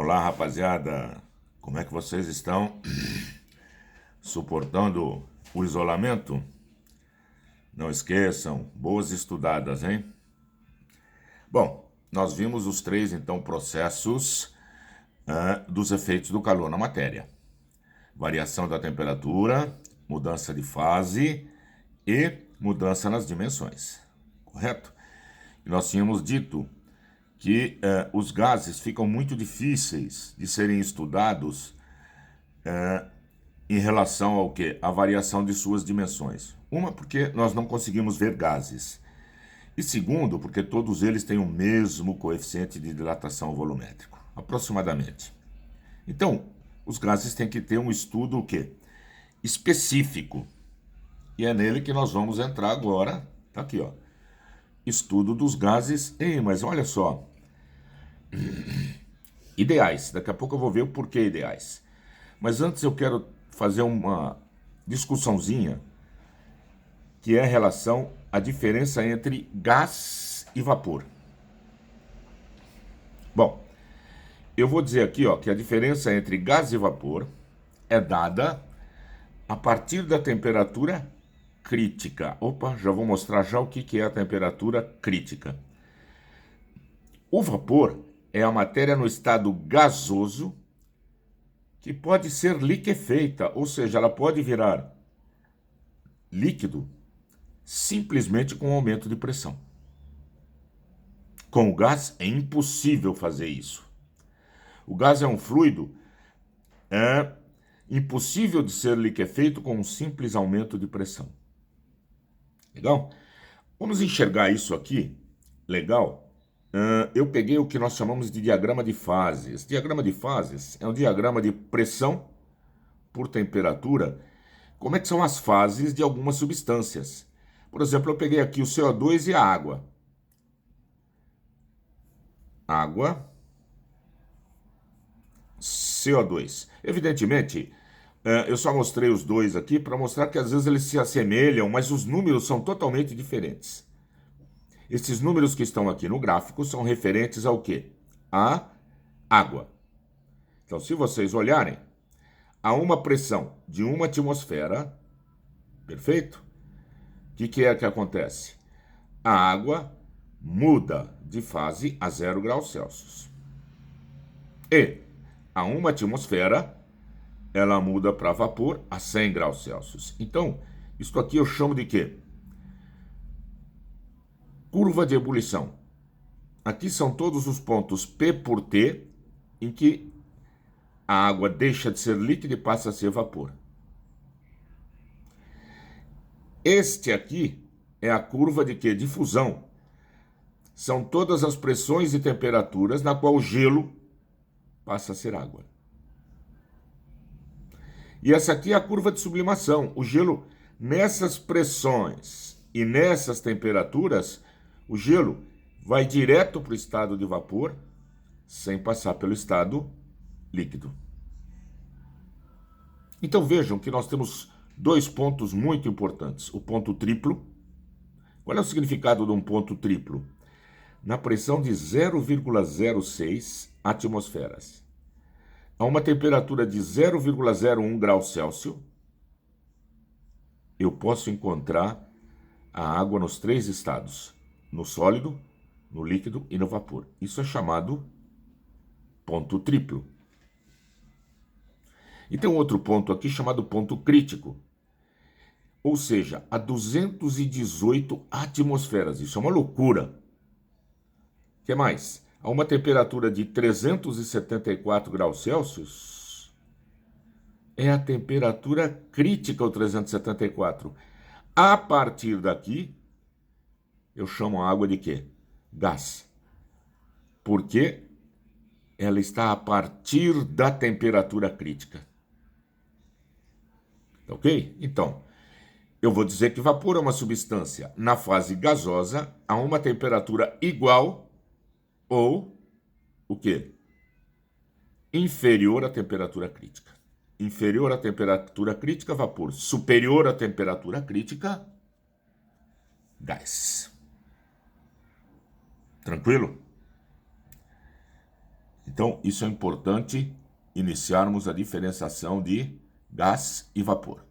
Olá, rapaziada. Como é que vocês estão? Suportando o isolamento? Não esqueçam, boas estudadas, hein? Bom, nós vimos os três, então, processos dos efeitos do calor na matéria. Variação da temperatura, mudança de fase e mudança nas dimensões, correto? E nós tínhamos dito que os gases ficam muito difíceis de serem estudados em relação ao quê? A variação de suas dimensões. Uma, porque nós não conseguimos ver gases. E segundo, porque todos eles têm o mesmo coeficiente de dilatação volumétrico, aproximadamente. Então, os gases têm que ter um estudo o quê? Específico. E é nele que nós vamos entrar agora. Tá aqui, ó. Estudo dos gases. Ei, mas olha só. Ideais. Daqui a pouco eu vou ver o porquê ideais. Mas antes eu quero fazer uma discussãozinha que é a relação, a diferença entre gás e vapor. Bom, eu vou dizer aqui que a diferença entre gás e vapor é dada a partir da temperatura crítica. Opa, já vou mostrar já o que é a temperatura crítica. O vapor é a matéria no estado gasoso que pode ser liquefeita, ou seja, ela pode virar líquido simplesmente com aumento de pressão. Com o gás é impossível fazer isso. O gás é um fluido impossível de ser liquefeito com um simples aumento de pressão. Legal? Vamos enxergar isso aqui. Legal? Eu peguei o que nós chamamos de diagrama de fases. Diagrama de fases é um diagrama de pressão por temperatura. Como é que são as fases de algumas substâncias? Por exemplo, eu peguei aqui o CO2 e a água. Água, CO2. Evidentemente, eu só mostrei os dois aqui para mostrar que às vezes eles se assemelham, mas os números são totalmente diferentes. Esses números que estão aqui no gráfico são referentes ao quê? À água. Então, se vocês olharem, há uma pressão de 1 atmosfera, perfeito? O que é que acontece? A água muda de fase a 0 graus Celsius. E a 1 atmosfera, ela muda para vapor a 100 graus Celsius. Então, isso aqui eu chamo de quê? Curva de ebulição. Aqui são todos os pontos P por T em que a água deixa de ser líquida e passa a ser vapor. Este aqui é a curva de quê? De fusão. São todas as pressões e temperaturas na qual o gelo passa a ser água. E essa aqui é a curva de sublimação. O gelo, nessas pressões e nessas temperaturas, o gelo vai direto para o estado de vapor, sem passar pelo estado líquido. Então vejam que nós temos dois pontos muito importantes. O ponto triplo. Qual é o significado de um ponto triplo? Na pressão de 0,06 atmosferas, a uma temperatura de 0,01 graus Celsius, eu posso encontrar a água nos três estados, no sólido, no líquido e no vapor. Isso é chamado ponto triplo. E tem um outro ponto aqui chamado ponto crítico, ou seja, a 218 atmosferas. Isso é uma loucura. O que mais? A uma temperatura de 374 graus Celsius, é a temperatura crítica, o 374. A partir daqui, eu chamo a água de quê? Gás. Porque ela está a partir da temperatura crítica. Ok? Então, eu vou dizer que vapor é uma substância na fase gasosa a uma temperatura igual ou o quê? Inferior à temperatura crítica. Inferior à temperatura crítica, vapor. Superior à temperatura crítica, gás. Tranquilo? Então, isso é importante iniciarmos a diferenciação de gás e vapor.